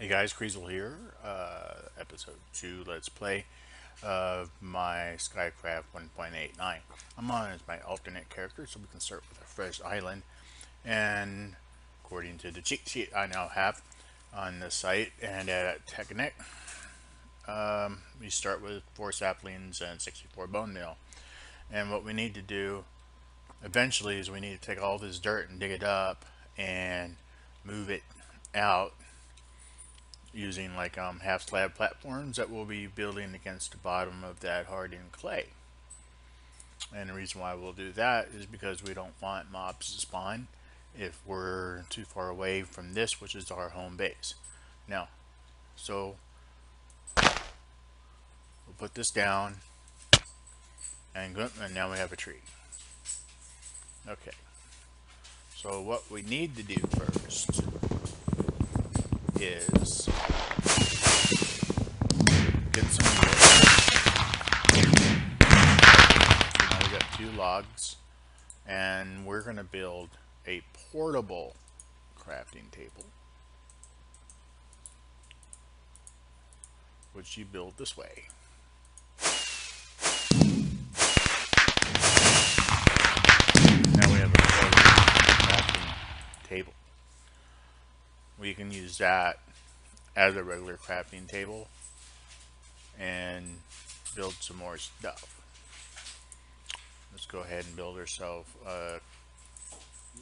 Hey guys, kreezxil here, episode 2 Let's Play of my Skycraft 1.89. I'm on as my alternate character, so we can start with a fresh island. And according to the cheat sheet I now have on the site and at Technic, we start with 4 saplings and 64 bone meal. And what we need to do eventually is we need to take all this dirt and dig it up and move it out using like half slab platforms that we'll be building against the bottom of that hardened clay. And the reason why we'll do that is because we don't want mobs to spawn if we're too far away from this, which is our home base. Now, so we'll put this down and now we have a tree. Okay, so what we need to do first is get some wood. Now we got 2 logs, and we're going to build a portable crafting table, which you build this way. Now we have a portable crafting table. We can use that as a regular crafting table and build some more stuff. Let's go ahead and build ourselves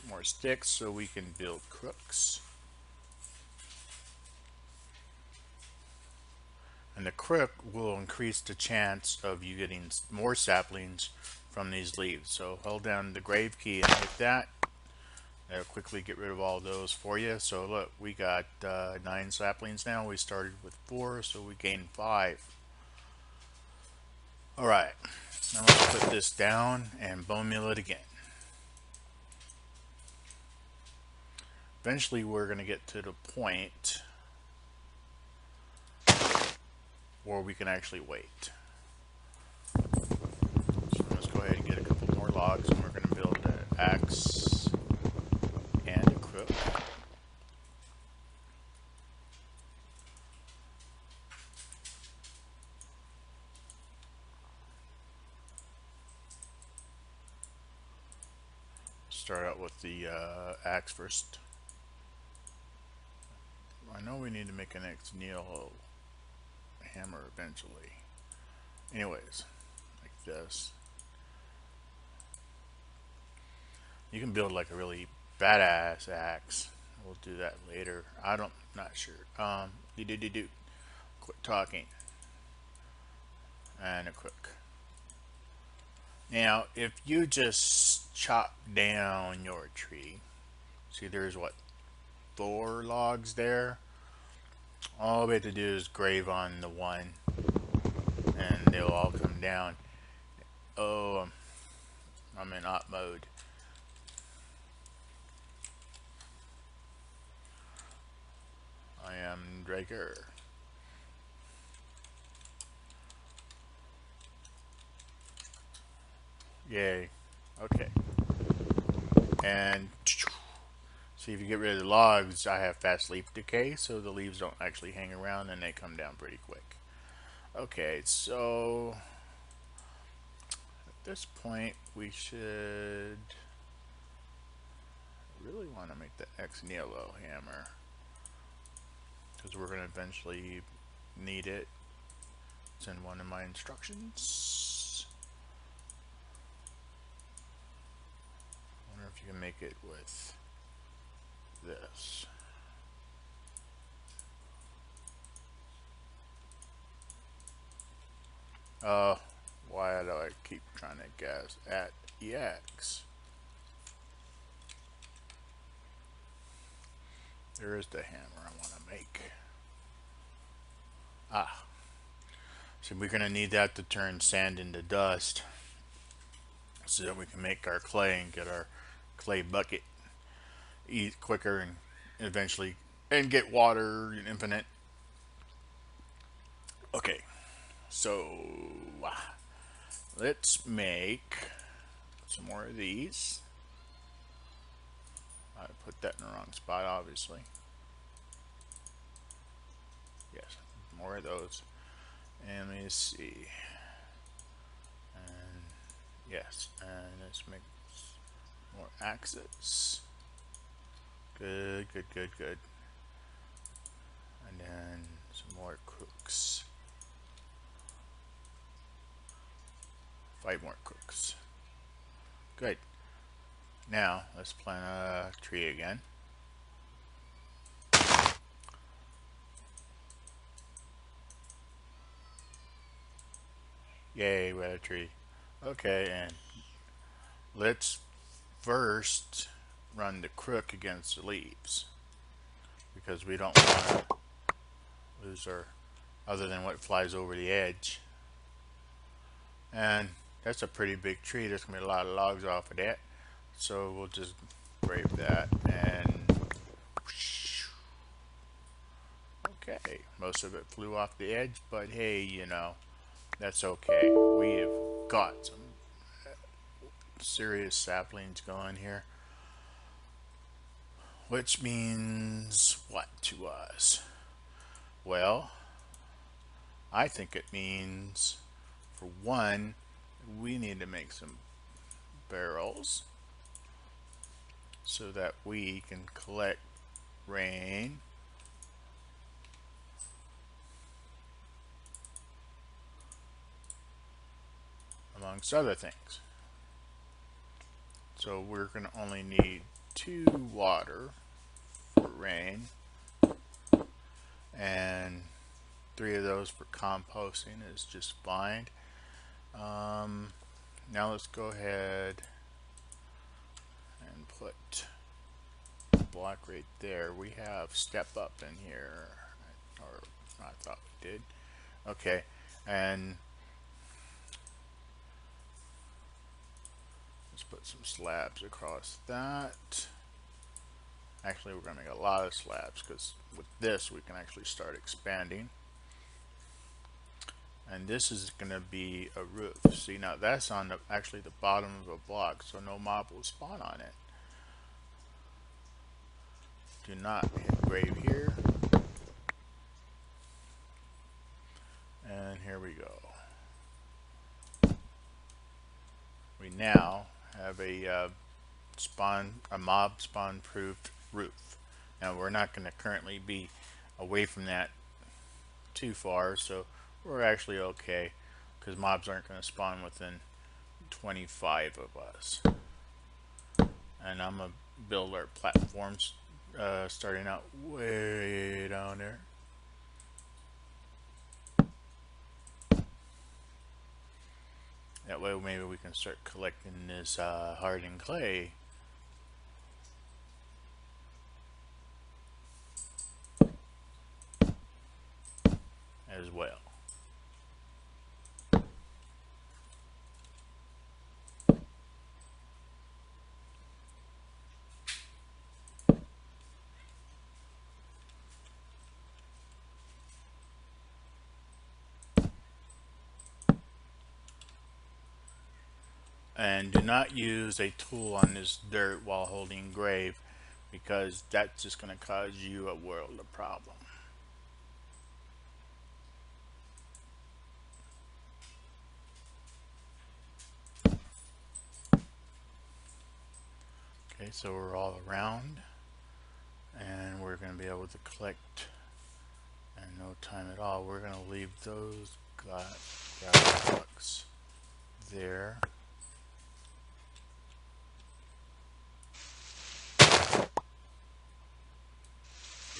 more sticks so we can build crooks. And the crook will increase the chance of you getting more saplings from these leaves. So hold down the grave key and hit that. That'll quickly get rid of all those for you. So look, we got 9 saplings now. We started with 4, so we gained 5. Alright, now let's put this down and bone meal it again. Eventually we're going to get to the point where we can actually wait. So let's go ahead and get a couple more logs, and we're going to build an axe and a crook. Start out with the axe first. I know we need to make an kreezxil hammer eventually. Anyways, like this. You can build like a really badass axe. We'll do that later. Not sure. Quit talking. And a crook. Now, if you just chop down your tree, see there's what, 4 logs there? All we have to do is grave on the one, and they'll all come down. Oh, I'm in op mode. I am Draker. Yay. Okay. And see, if you get rid of the logs, I have fast leaf decay, so the leaves don't actually hang around and they come down pretty quick. Okay, so at this point we should really want to make the kreezxil hammer, because we're going to eventually need it. It's in one of my instructions. I wonder if you can make it with this. Why do I keep trying to guess at EX? There is the hammer I want to make. So we're going to need that to turn sand into dust, so that we can make our clay and get our clay bucket eat quicker and eventually get water infinite. Okay, so let's make some more of these. I put that in the wrong spot, obviously. Yes, more of those. And let me see. And yes, and let's make more axes. Good, good, good, good. And then some more crooks. 5 more crooks. Good. Now let's plant a tree again. Yay, we had a tree. Okay, and let's first run the crook against the leaves, because we don't want to lose our, other than what flies over the edge. And that's a pretty big tree. There's going to be a lot of logs off of that. So we'll just grave that and okay, most of it flew off the edge, but hey, you know, that's okay. We have got some serious saplings going here, which means what to us? Well, I think it means, for one, we need to make some barrels so that we can collect rain, amongst other things. So we're going to only need 2 water for rain and 3 of those for composting is just fine. Now let's go ahead and put a block right there. We have step up in here, or I thought we did. Okay, and let's put some slabs across that. Actually, we're going to make a lot of slabs because with this we can actually start expanding. And this is going to be a roof. See, now that's on the, actually the bottom of a block, so no mob will spawn on it. Do not hit grave here. And here we go. We now have a mob spawn proofed roof. Now we're not going to currently be away from that too far, so we're actually okay because mobs aren't going to spawn within 25 of us. And I'm going to build our platforms starting out way down there. That way maybe we can start collecting this hardened clay. As well. And do not use a tool on this dirt while holding grave, because that's just going to cause you a world of problem. Okay, so we're all around, and we're going to be able to collect in no time at all. We're going to leave those gravel blocks there.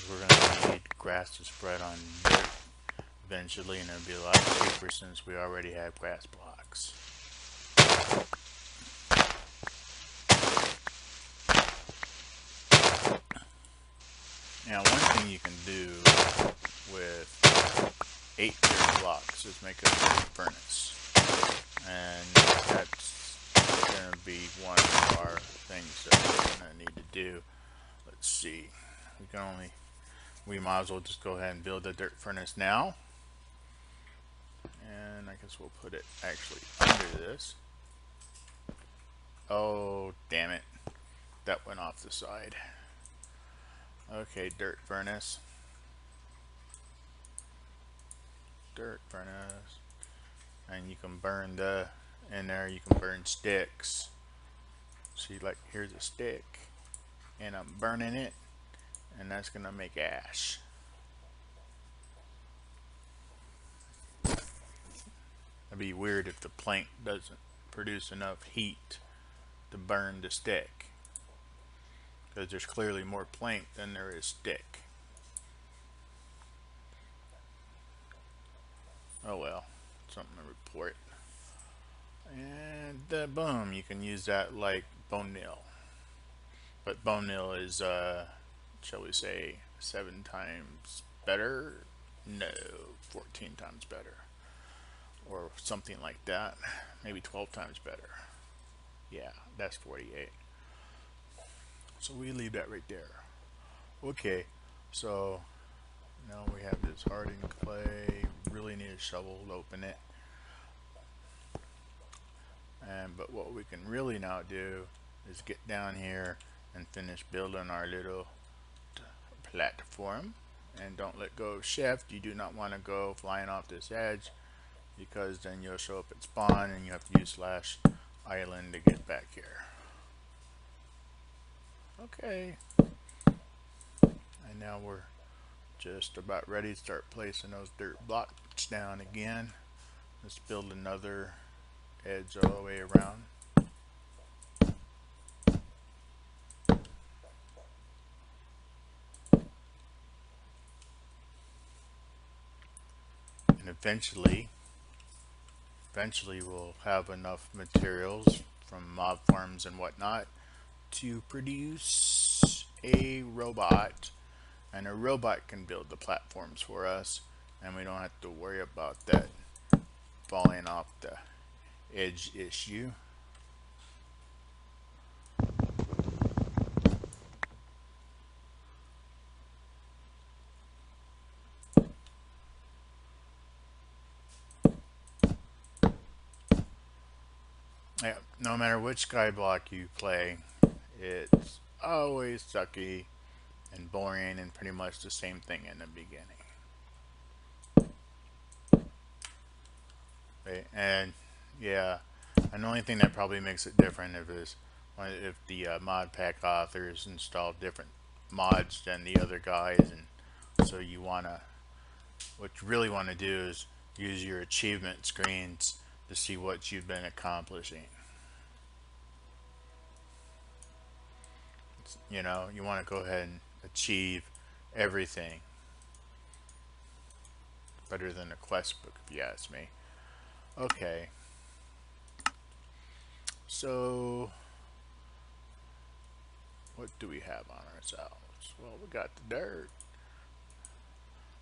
We're going to need grass to spread on dirt eventually, and it'll be a lot cheaper since we already have grass blocks. Now, one thing you can do with 8 dirt blocks is make a dirt furnace, and that's going to be one of our things that we're going to need to do. Let's see, we might as well just go ahead and build a dirt furnace now, and I guess we'll put it actually under this. Oh, damn it, that went off the side. Okay, dirt furnace. dirt furnace. And you can burn in there you can burn sticks. See, like, here's a stick, and I'm burning it, and that's gonna make ash. It'd be weird if the plank doesn't produce enough heat to burn the stick, because there's clearly more plank than there is stick. Oh well, something to report. And boom, you can use that like bone meal. But bone meal is, shall we say, 7 times better? No, 14 times better. Or something like that. Maybe 12 times better. Yeah, that's 48. So we leave that right there. Okay, so now we have this hardened clay. Really need a shovel to open it. But what we can really now do is get down here and finish building our little platform. And don't let go of shift. You do not want to go flying off this edge, because then you'll show up at spawn and you have to use /island to get back here. Okay. And now we're just about ready to start placing those dirt blocks down again. Let's build another edge all the way around. And eventually we'll have enough materials from mob farms and whatnot to produce a robot, and a robot can build the platforms for us, and we don't have to worry about that falling off the edge issue. Yeah, no matter which skyblock you play, it's always sucky and boring and pretty much the same thing in the beginning. Right? And yeah, and the only thing that probably makes it different if the mod pack authors install different mods than the other guys, and so what you really want to do is use your achievement screens to see what you've been accomplishing. You know, you want to go ahead and achieve everything. Better than a quest book, if you ask me. Okay. So, what do we have on ourselves? Well, we got the dirt.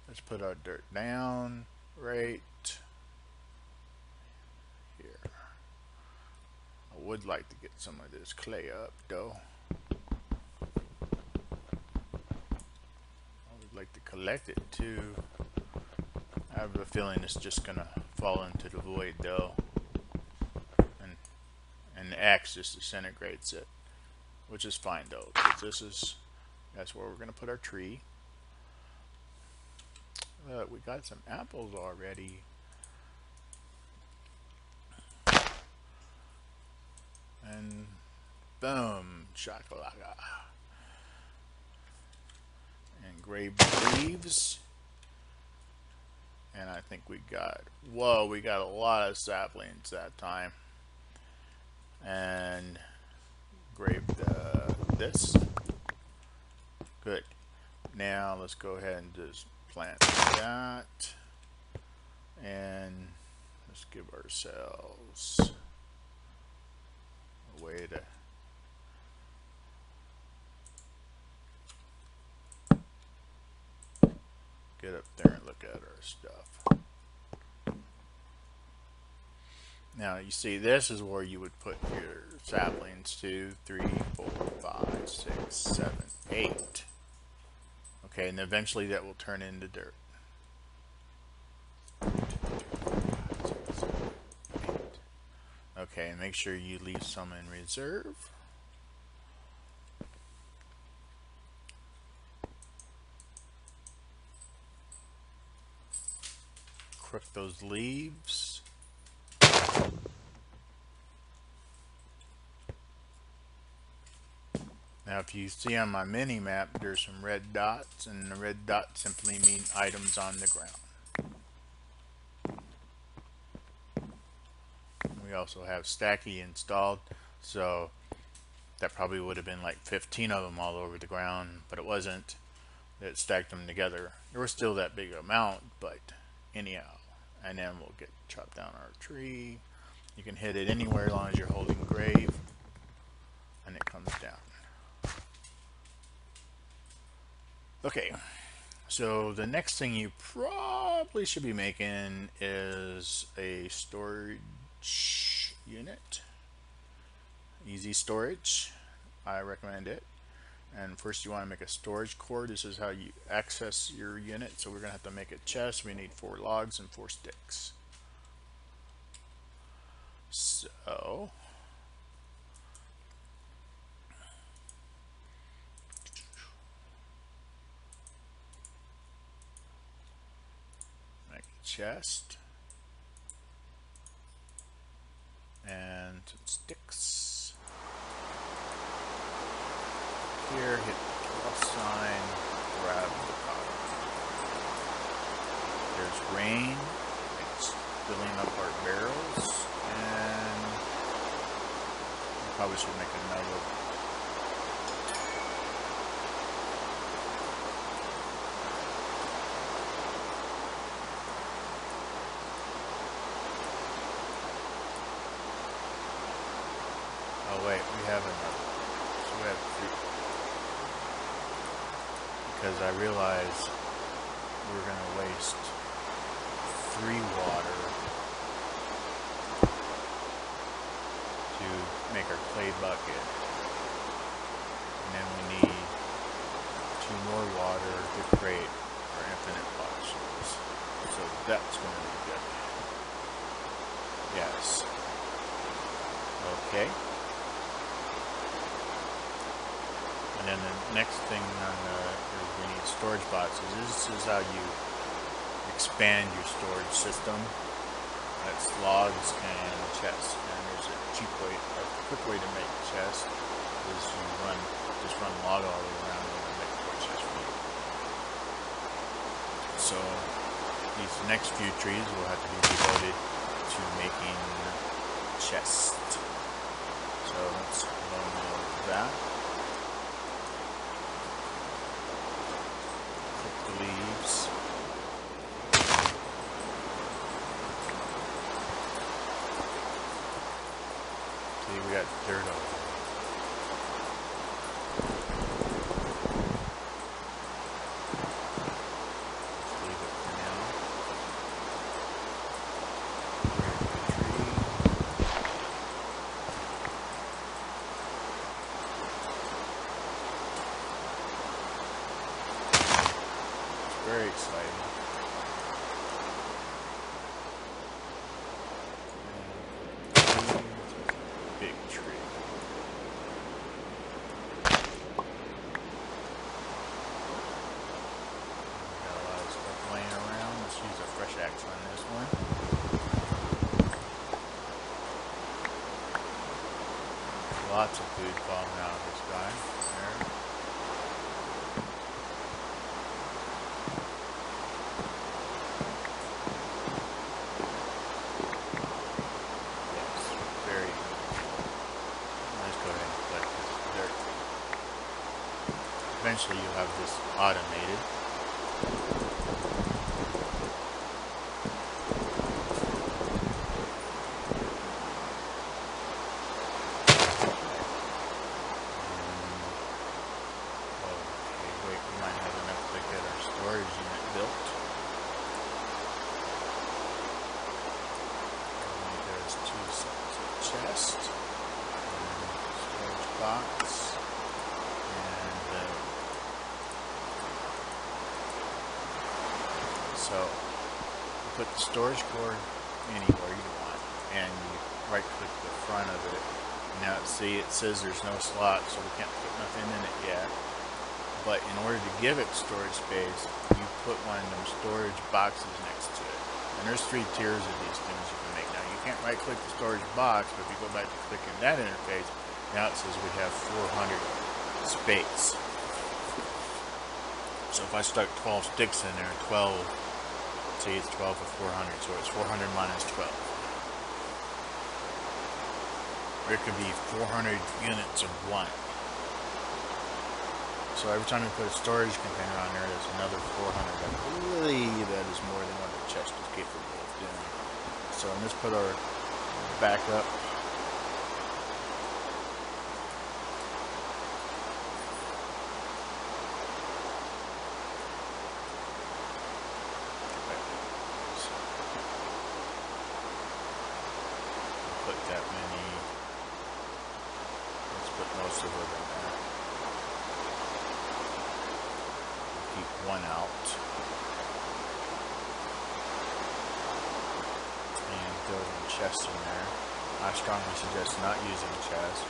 Let's put our dirt down right here. I would like to get some of this clay up, though. I would like to collect it, too. I have a feeling it's just gonna fall into the void, though, and the axe just disintegrates it, which is fine though, because that's where we're gonna put our tree. We got some apples already. And boom, shakalaka. And gray leaves. And I think we got a lot of saplings that time. And graved this. Good. Now let's go ahead and just plant that. And let's give ourselves a way to get up there and look at our stuff. Now you see, this is where you would put your saplings, 2, 3, 4, 5, 6, 7, 8. Okay, and eventually that will turn into dirt. Okay, make sure you leave some in reserve. crook those leaves. Now if you see on my mini map, there's some red dots, and the red dots simply mean items on the ground. We also have Stacky installed, so that probably would have been like 15 of them all over the ground, but it wasn't. It stacked them together. There was still that big amount, but anyhow. And then we'll chop down our tree. You can hit it anywhere as long as you're holding grave, and it comes down. Okay, so the next thing you probably should be making is a storage unit. Easy storage, I recommend it. And first you want to make a storage core. This is how you access your unit. So we're going to have to make a chest. We need 4 logs and 4 sticks. So make a chest and some sticks. Here, hit the plus sign, grab the copper. There's rain, it's filling up our barrels, and we probably should make another. Oh wait, we have another. So we have 3. Because I realize we're going to waste 3 water to make our clay bucket, and then we need 2 more water to create our infinite potions. So that's going to be good. Yes. Okay. And then the next thing on we need storage boxes. This is how you expand your storage system. That's logs and chests. And there's a quick way to make chests is you just run log all the way around and it'll make 4 chests for you. So these next few trees will have to be devoted to making chests. So let's load that. Leaves. See, we got dirt over there. Let's leave it for now. Very exciting. Big tree. Got a lot of stuff laying around. Let's use a fresh axe on this one. Lots of food falling out of this guy. There. Eventually you'll have this automated. Okay, wait, we might have enough to get our storage unit built. There's 2 sets of chest, and storage box. So you put the storage core anywhere you want, and you right click the front of it. Now see, it says there's no slot, so we can't put nothing in it yet. But in order to give it storage space, you put one of them storage boxes next to it. And there's 3 tiers of these things you can make. Now you can't right click the storage box, but if you go back to clicking that interface, now it says we have 400 space. So if I stuck 12 sticks in there, 12, see it's 12 of 400, so it's 400 minus 12. Or it could be 400 units of 1. So every time you put a storage container on there, there's another 400. I believe that is more than what the chest is capable of doing. So let's put our backup. Put that many. Let's put most of it in there. Keep 1 out. And building chests in there. I strongly suggest not using chests.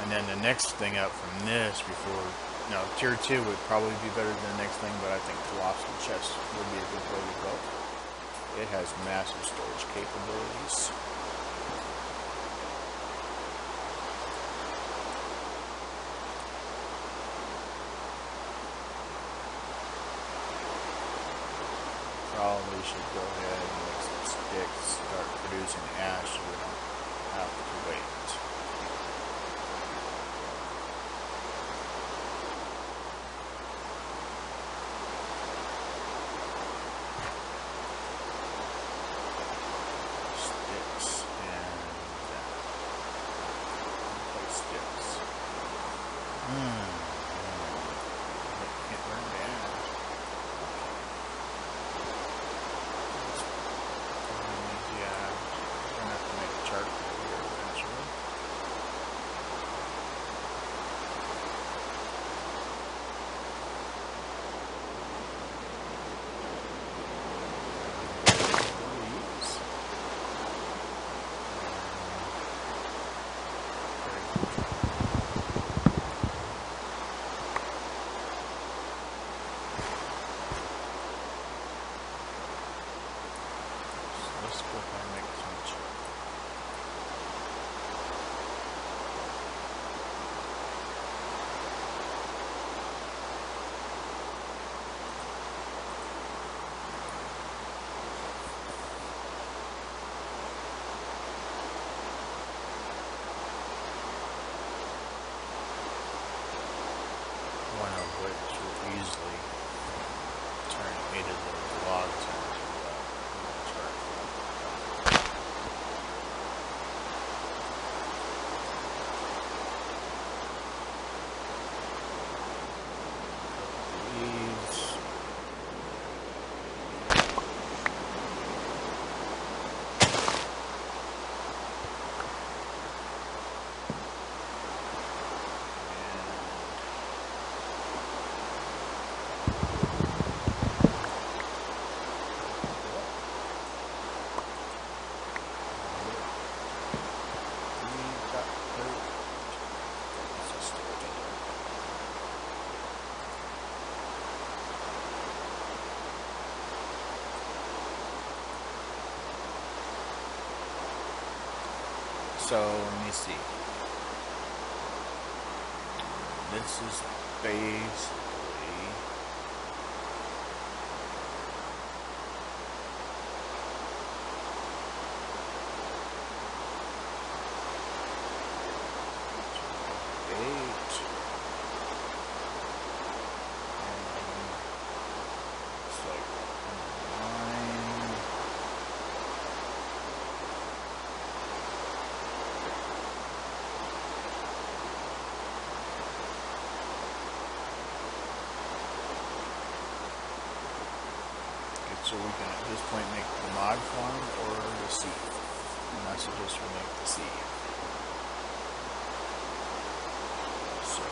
And then the next thing up from this before, no, tier 2 would probably be better than the next thing, but I think colossal chest would be a good way to go. It has massive storage capabilities. Probably should go ahead and make some sticks, start producing ash so we don't have to wait. Sticks and sticks. Can't burn down. Let's go ahead and make some chart. One of which will easily turn 8 of those logs into chart. So let me see. This is basically eight. It's like 9. So we can at this point make the mod farm or the seed. And I suggest we make the seed. So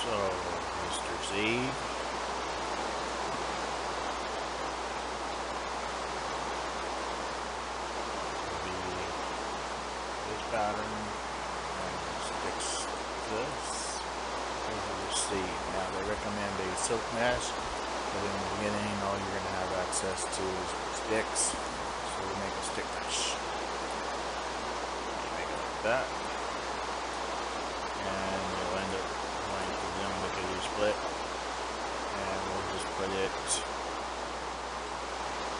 So, Mr. Z. This pattern and sticks this over the C. Now they recommend a silk mesh, but in the beginning all you're going to have access to is sticks, so we'll make a stick mesh. Make it like that, and you'll end up going to them because you split, and we'll just put it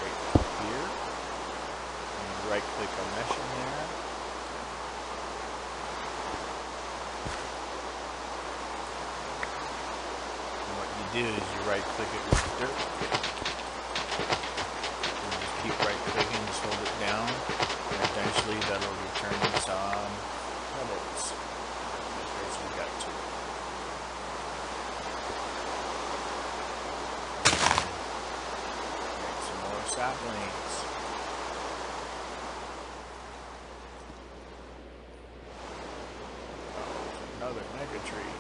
right here, and right click on mesh in there. Do is you right click it with dirt and just keep right clicking, just hold it down, and eventually that'll return some pebbles. As we got to make some more saplings. Another mega tree.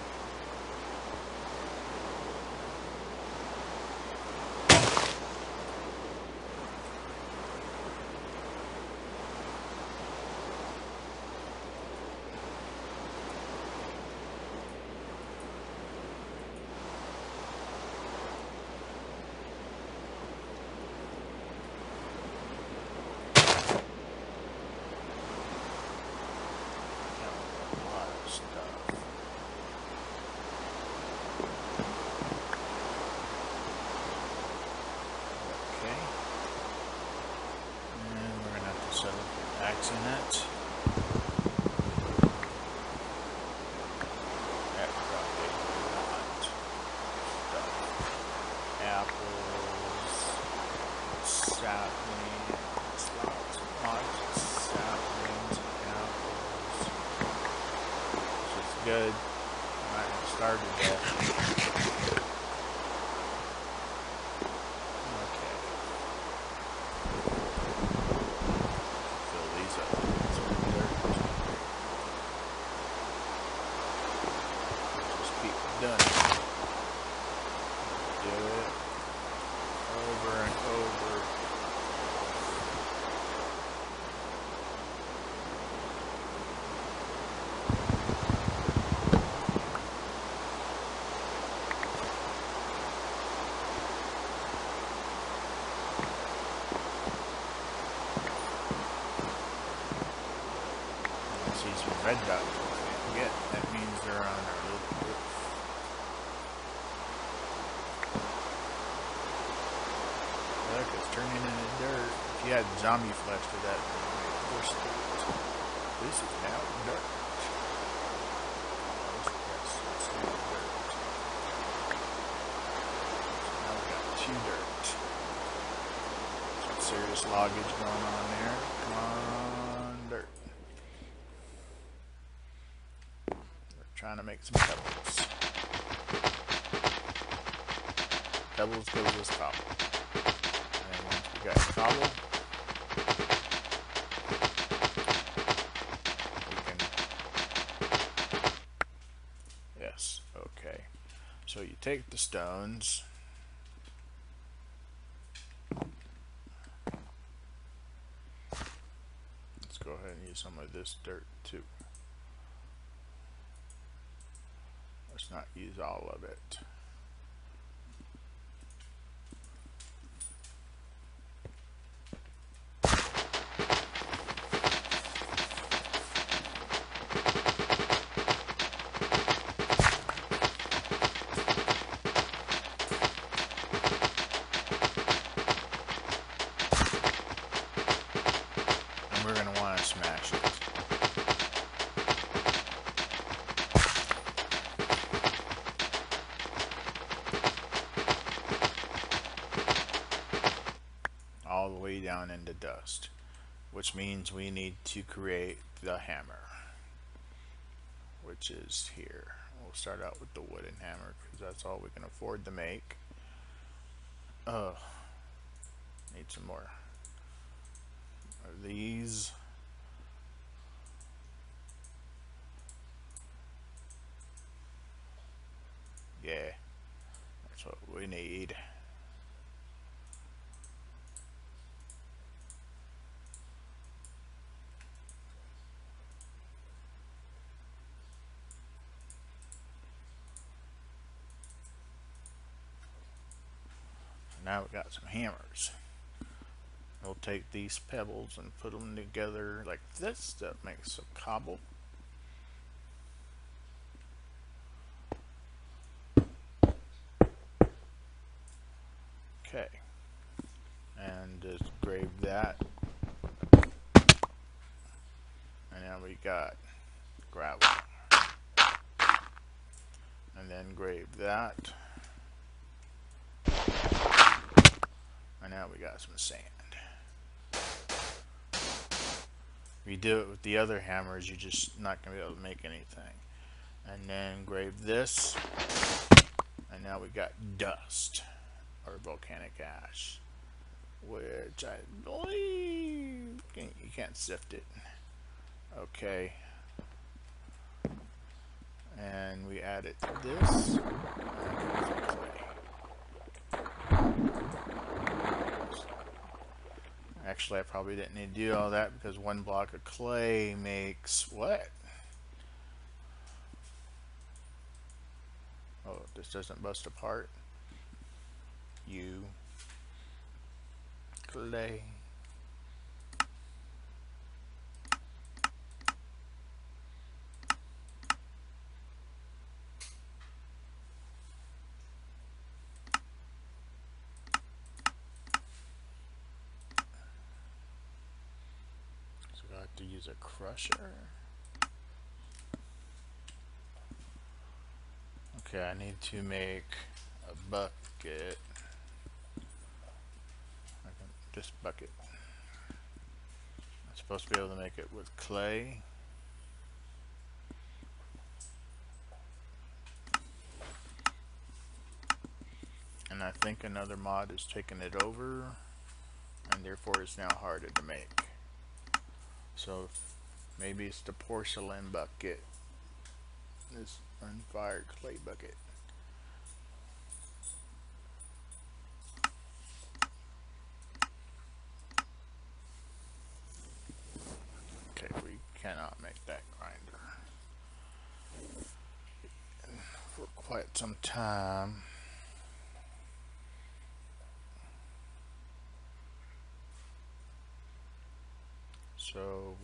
In it. That probably not stuff. Apples, saplings, lots of saplings and apples. Which is good. I have started that. Done. Do it over and over. I see some red dots. Forget that means they're on our little roof. It's turning into dirt. If you had zombie flesh to that, first this is now dirt. Yes, it's now dirt. So now we got 2 dirt. Some serious loggage going on there. Come on, dirt. We're trying to make some pebbles. Pebbles go with cobble. We got cobble. We can. Yes, okay. So you take the stones. Let's go ahead and use some of this dirt too. Let's not use all of it. We're going to want to smash it. All the way down into dust, which means we need to create the hammer, which is here. We'll start out with the wooden hammer because that's all we can afford to make. Need some more of these. Yeah, that's what we need. Now we got some hammers. We'll take these pebbles and put them together like this. That makes a cobble. Okay, and just grave that. And now we got gravel. And then grave that. And now we got some sand. If you do it with the other hammers, you're just not going to be able to make anything. And then grave this. And now we got dust, or volcanic ash, which I believe you can't sift it. Okay. And we added this. Actually, I probably didn't need to do all that because one block of clay makes what? Oh, this doesn't bust apart. You clay. So I have to use a crusher. Okay, I need to make a bucket. This bucket. I'm supposed to be able to make it with clay. And I think another mod has taken it over, and therefore it's now harder to make. So maybe it's the porcelain bucket. This unfired clay bucket. Okay, we cannot make that grinder for quite some time. So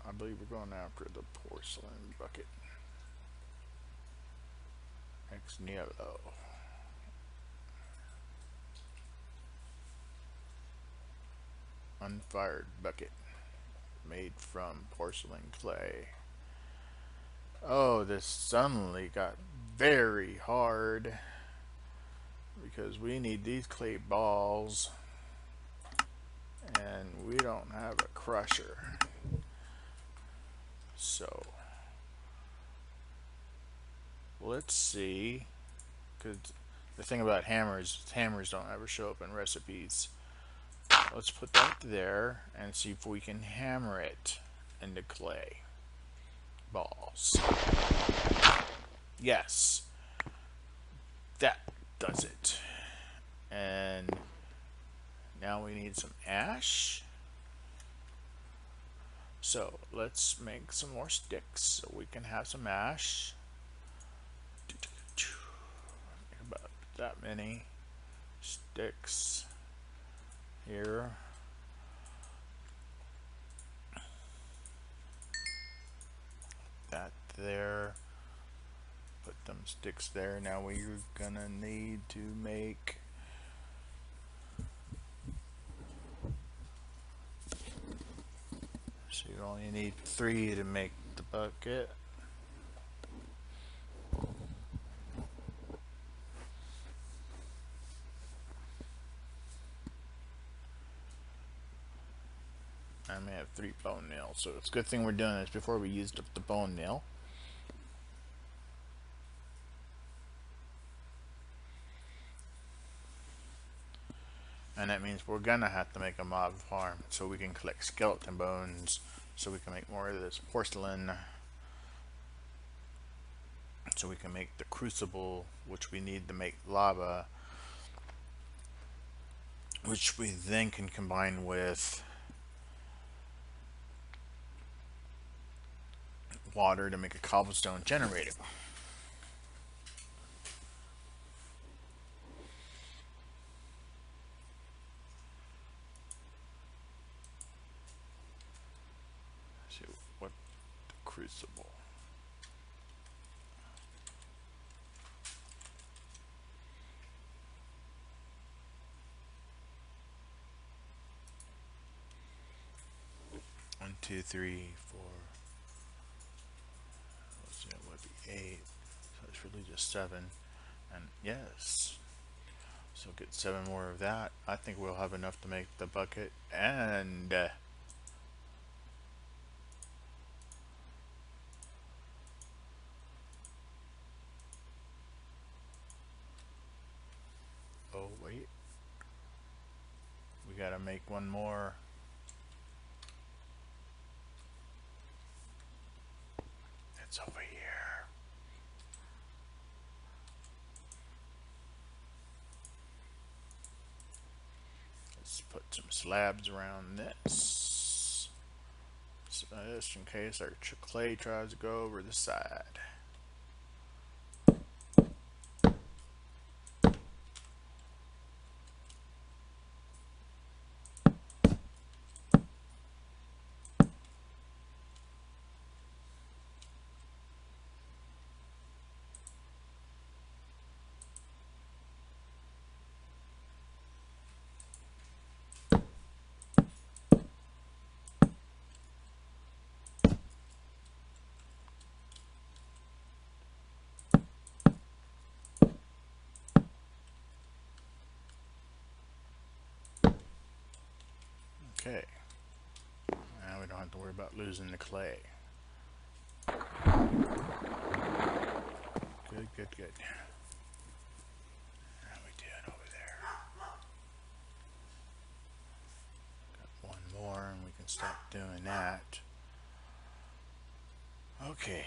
I believe we're going after the porcelain bucket. Ex nihilo. Unfired bucket made from porcelain clay. Oh, this suddenly got very hard because we need these clay balls and we don't have a crusher. So let's see, because the thing about hammers don't ever show up in recipes. Let's put that there and see if we can hammer it into clay balls. Yes, that does it. And now we need some ash. So let's make some more sticks so we can have some ash. About that many sticks here. That there. Put them sticks there. Now we're gonna need to make so you only need 3 to make the bucket. I may have 3 bone nails, so it's a good thing we're doing this before we used up the bone nail. And that means we're gonna have to make a mob farm so we can collect skeleton bones, so we can make more of this porcelain, so we can make the crucible, which we need to make lava, which we then can combine with water to make a cobblestone generator. Let's see what the crucible. One, two, three, four. Let's see, it would be 8. So it's really just 7. And yes. So get 7 more of that. I think we'll have enough to make the bucket and oh wait. We gotta make one more. It's over here. Let's put some slabs around this. Just in case our clay tries to go over the side. Okay. Now we don't have to worry about losing the clay. Good, good, good. How we doing over there? Got one more and we can stop doing that. Okay.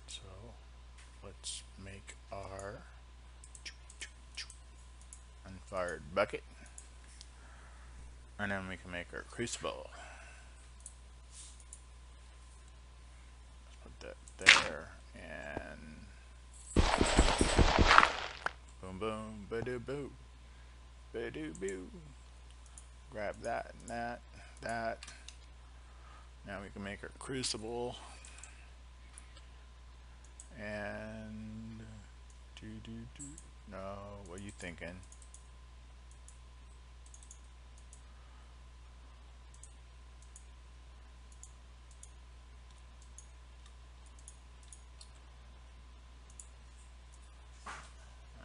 So let's make our unfired bucket, and then we can make our crucible. Let's put that there, and boom boom ba-doo boo, ba-doo boo. Grab that and that. Now we can make our crucible, and no, what are you thinking?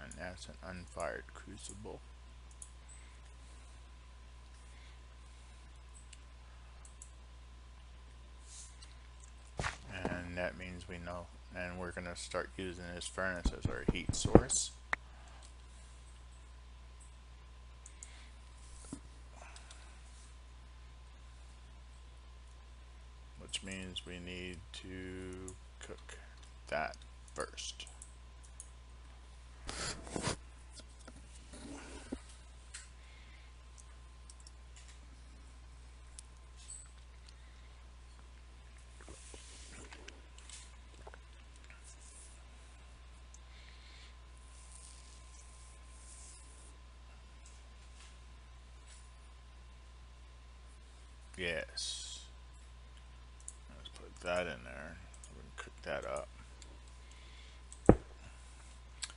And that's an unfired crucible. And that means we know, and we're going to start using this furnace as our heat source. Which means we need to cook that first. Yes. Let's put that in there. We can cook that up.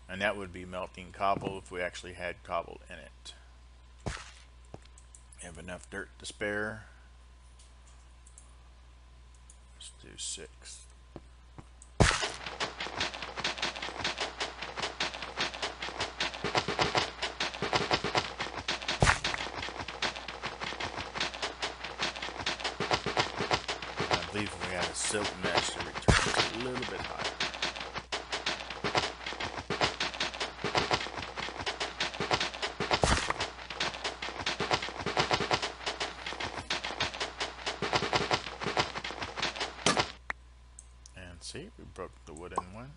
And that would be melting cobble if we actually had cobble in it. Have enough dirt to spare. Let's do 6. I believe if we had a silk mesh, it returns a little bit higher. broke the wooden one.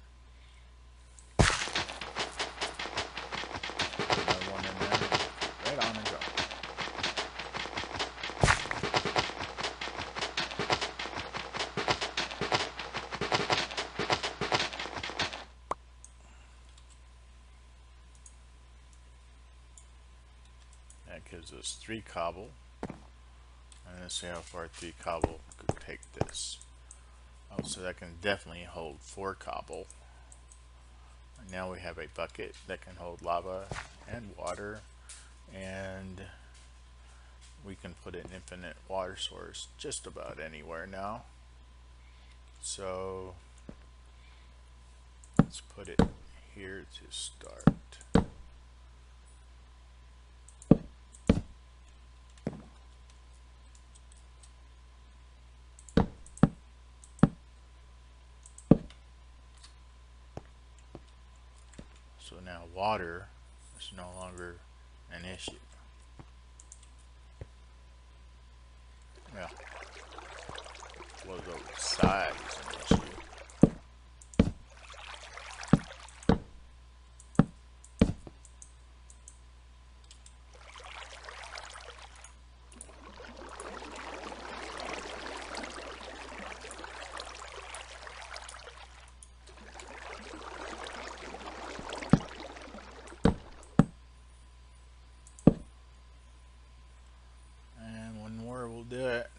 Another one in there. Right on and go. That gives us 3 cobble. And let's see how far 3 cobble could take this. Oh, so that can definitely hold 4 cobble. And now we have a bucket that can hold lava and water, and we can put an infinite water source just about anywhere now. So let's put it here to start. So now water is no longer an issue. Yeah. Well, the size is an issue. And one more will do it.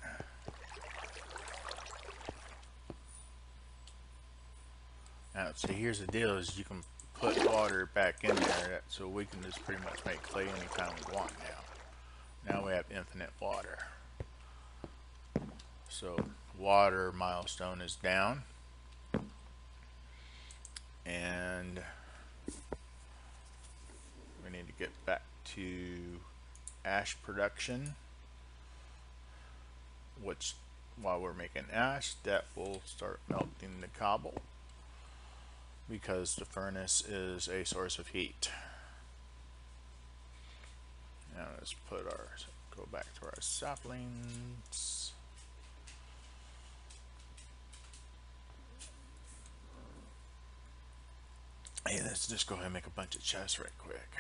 Now, so here's the deal: is you can put water back in there, so we can just pretty much make clay anytime we want now. Now we have infinite water. So water milestone is down, and we need to get back to ash production, which while we're making ash, that will start melting the cobble, because the furnace is a source of heat. Now let's go back to our saplings. Hey, let's just go ahead and make a bunch of chests right quick.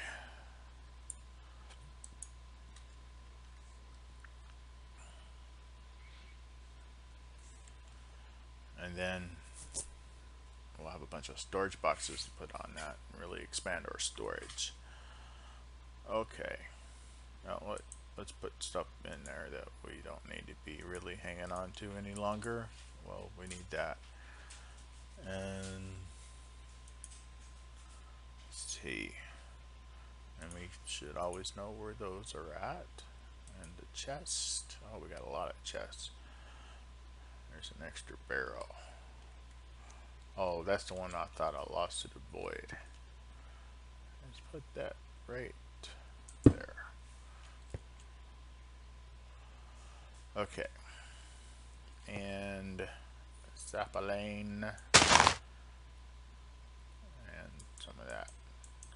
And then we'll have a bunch of storage boxes to put on that and really expand our storage. Okay, now let's put stuff in there that we don't need to be really hanging on to any longer. Well, we need that. And let's see, and we should always know where those are at. And the chest, oh, we got a lot of chests. There's an extra barrel. Oh, that's the one I thought I lost to the void. Let's put that right there. Okay. And sapling. And some of that.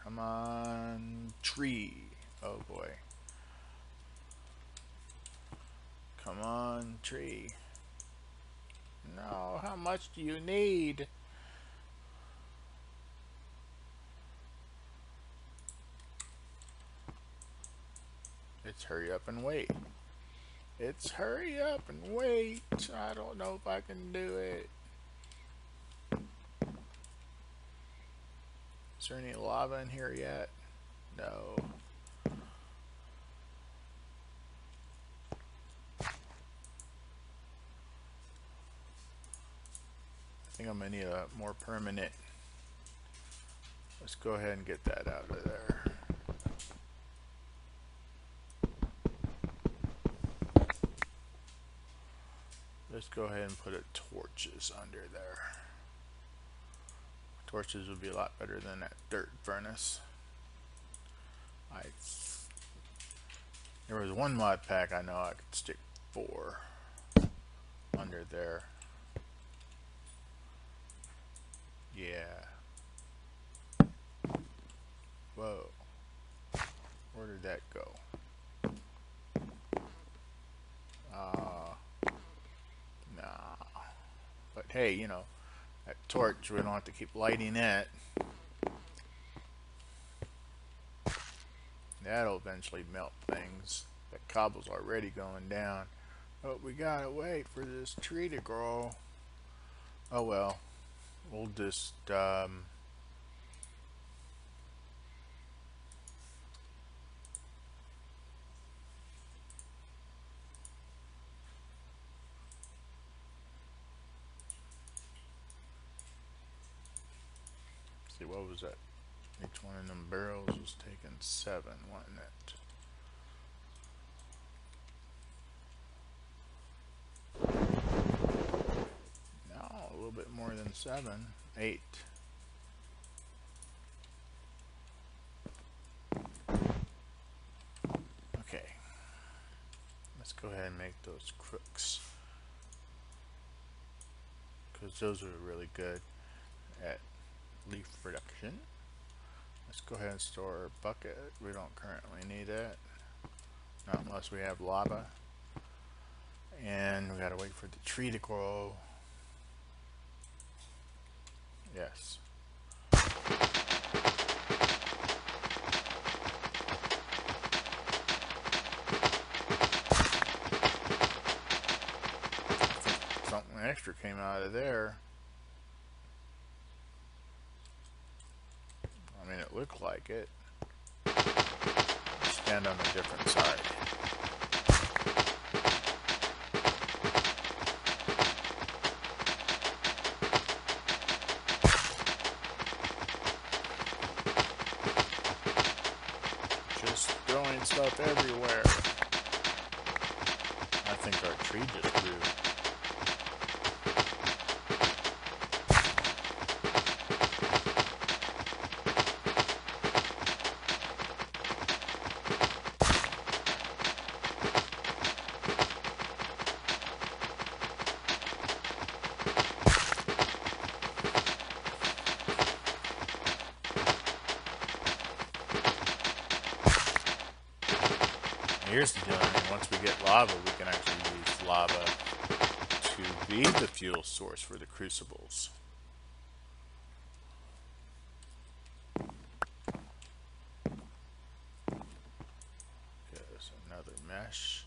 Come on, tree. Oh boy. Come on, tree. No, how much do you need? It's hurry up and wait. It's hurry up and wait. I don't know if I can do it. Is there any lava in here yet? No. I think I'm gonna need a more permanent. Let's go ahead and get that out of there. Let's go ahead and put torches under there. Torches would be a lot better than that dirt furnace. There was one mod pack I know I could stick 4 under there. Yeah. Whoa. Where did that go? Nah. But hey, you know, That torch, we don't have to keep lighting it. That'll eventually melt things. That cobble's already going down. But we gotta wait for this tree to grow. Oh well. We'll just, see, what was that? Each one of them barrels was taking 7, wasn't it? No, a little bit more than 7. 8. Okay. Let's go ahead and make those crooks, because those are really good at leaf production. Let's go ahead and store a bucket. We don't currently need it. Not unless we have lava. And we gotta wait for the tree to grow. Yes. Something extra came out of there. I mean, it looked like it. Stand on a different side. Just throwing stuff everywhere. I think our tree just grew. Here's the deal, I mean, once we get lava, we can actually use lava to be the fuel source for the crucibles. Okay, there's another mesh.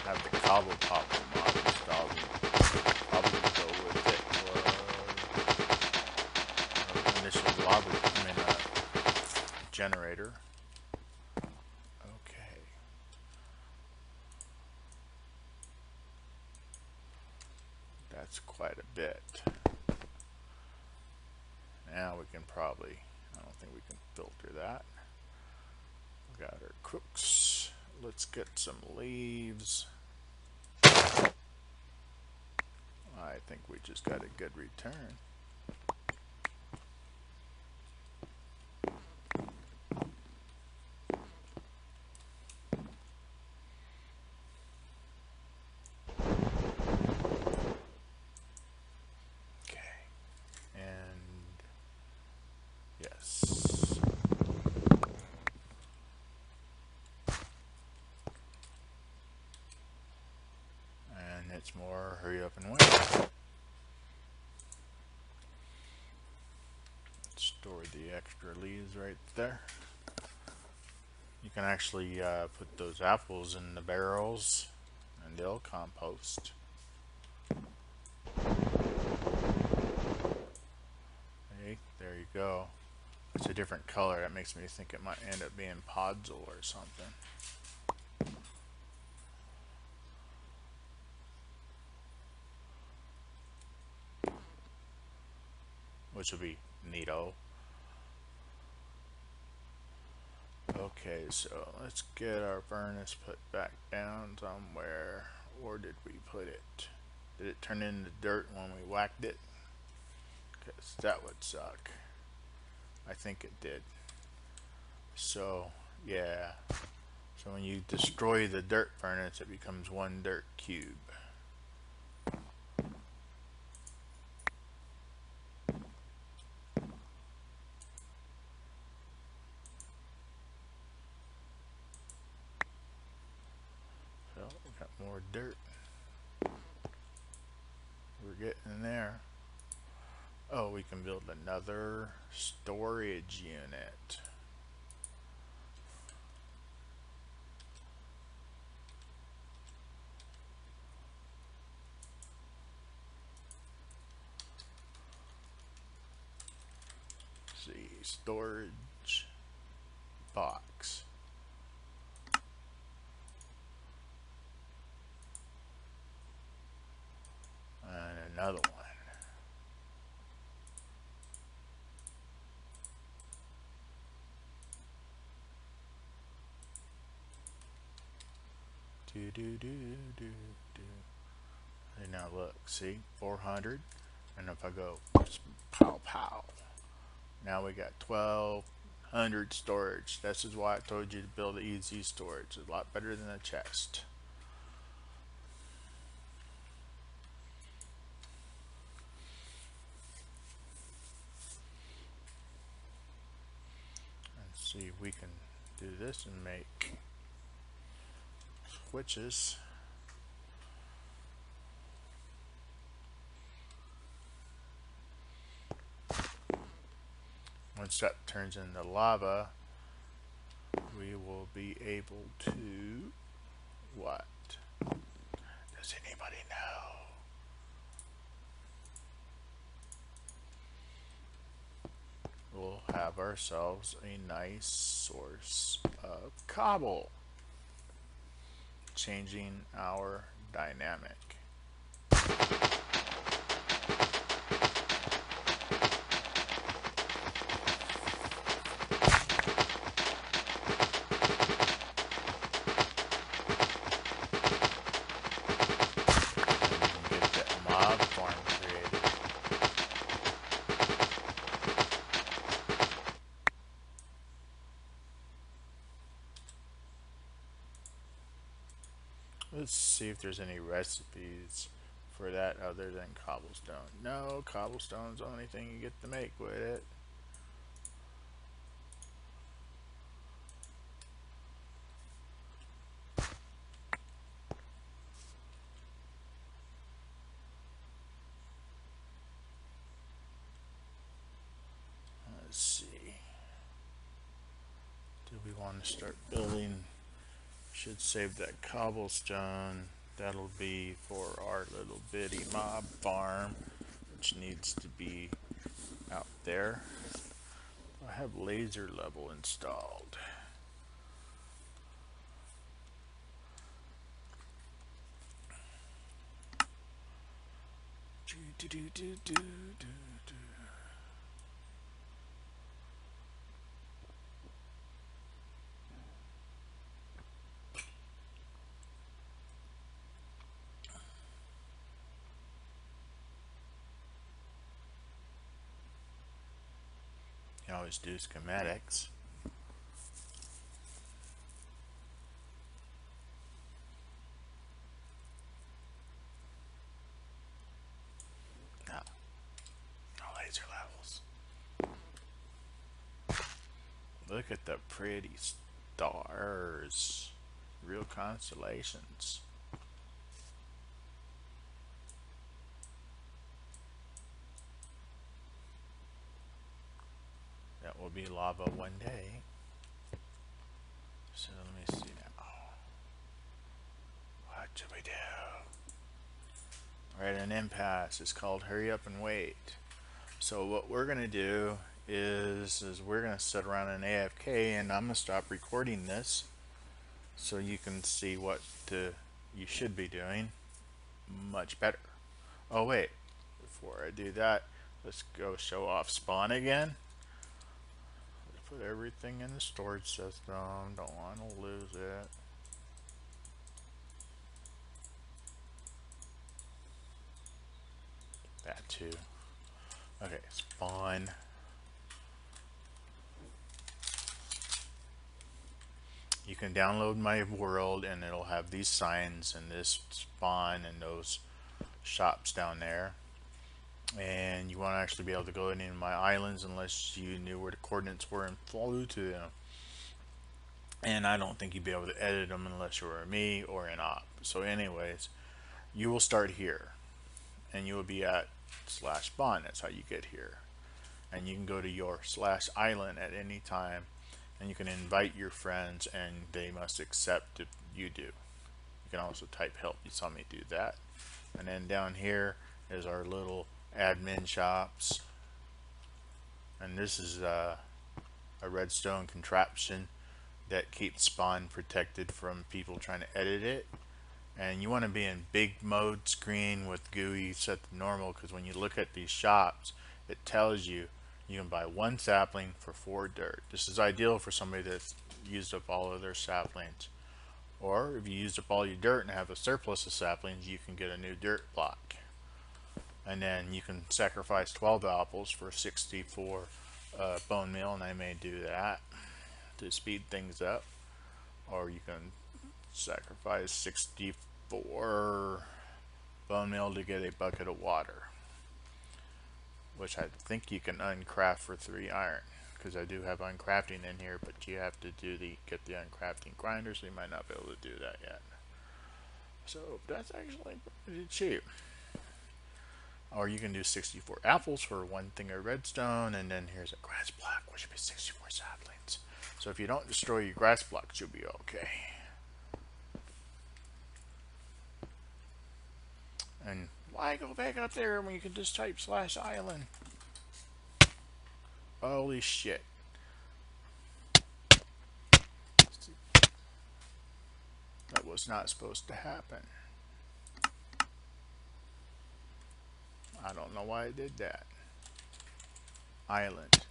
Have the cobble popper mod installed and probably go with it for initial lava, generator. Okay. That's quite a bit. Now we can probably, I don't think we can filter that. We got our cooks. Let's get some leaves. I think we just got a good return. Okay. And yes. And it's more hurry up and wait. Store the extra leaves right there. You can actually put those apples in the barrels and they'll compost. Okay, there you go. It's a different color. That makes me think it might end up being podzol or something. Which would be neato. Okay, so let's get our furnace put back down somewhere. Or did we put it? Did it turn into dirt when we whacked it? Because that would suck. I think it did. So, yeah. So when you destroy the dirt furnace, it becomes one dirt cube. So we got more dirt. We're getting there. Oh, we can build another storage unit. Let's see, storage box. And another one. Do do do do do. And now look, see, 400. And if I go pow pow, now we got 1200 storage. This is why I told you to build easy storage. It's a lot better than a chest. Let's see if we can do this and make switches. Once that turns into lava, we will be able to what? Does anybody know? We'll have ourselves a nice source of cobble, changing our dynamic. Let's see if there's any recipes for that other than cobblestone. No, cobblestone's the only thing you get to make with it. Let's see. Do we want to start building? Should save that cobblestone. That'll be for our little bitty mob farm, which needs to be out there. I have laser level installed. Do, do, do, do, do, do. You always do schematics. No. No laser levels. Look at the pretty stars. Real constellations. That will be lava one day. So let me see now. What should we do? We're at an impasse. It's called hurry up and wait. So what we're gonna do is we're gonna sit around in AFK, and I'm gonna stop recording this so you can see what you should be doing much better. Oh wait, before I do that, let's go show off spawn again. Put everything in the storage system. Don't want to lose it. That too. Okay, spawn. can download my world, and it'll have these signs and this spawn and those shops down there. And you want to actually be able to go in my islands unless you knew where the coordinates were and flew to them. And I don't think you'd be able to edit them unless you were me or an op. So anyways, you will start here, and you will be at /spawn. That's how you get here. And you can go to your /island at any time, and you can invite your friends, and they must accept if you do. You can also type help. You saw me do that. And then down here is our little admin shops, and this is a redstone contraption that keeps spawn protected from people trying to edit it. And you want to be in big mode screen with GUI set to normal, because when you look at these shops, it tells you you can buy 1 sapling for 4 dirt. This is ideal for somebody that's used up all of their saplings. Or if you used up all your dirt and have a surplus of saplings, you can get a new dirt block. And then you can sacrifice 12 apples for 64 bone meal, and I may do that to speed things up. Or you can sacrifice 64 bone meal to get a bucket of water, which I think you can uncraft for 3 iron, because I do have uncrafting in here, but you have to do get the uncrafting grinder, so you might not be able to do that yet. So that's actually pretty cheap. Or you can do 64 apples for 1 thing of redstone, and then here's a grass block, which would be 64 saplings. So if you don't destroy your grass blocks, you'll be okay. And why go back up there when you can just type /island? Holy shit. That was not supposed to happen. I don't know why I did that. Island.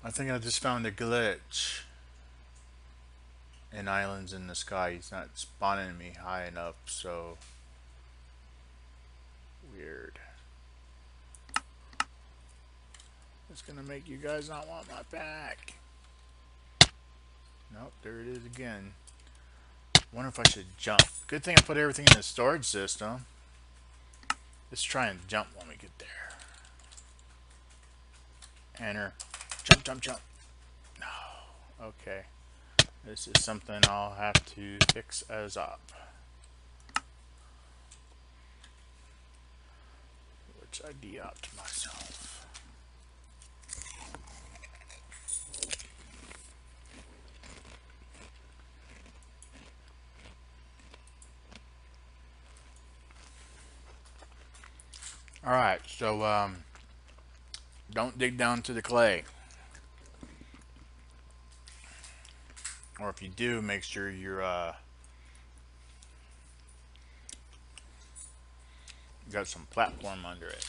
I think I just found a glitch in islands in the sky. He's not spawning me high enough, so weird. It's gonna make you guys not want my back. Nope, there it is again. Wonder if I should jump. Good thing I put everything in the storage system. Let's try and jump when we get there. Enter. Jump, jump, jump. No. Okay. This is something I'll have to fix as up. Which I de-opt myself. Alright, so don't dig down to the clay. Or if you do, make sure you're got some platform under it.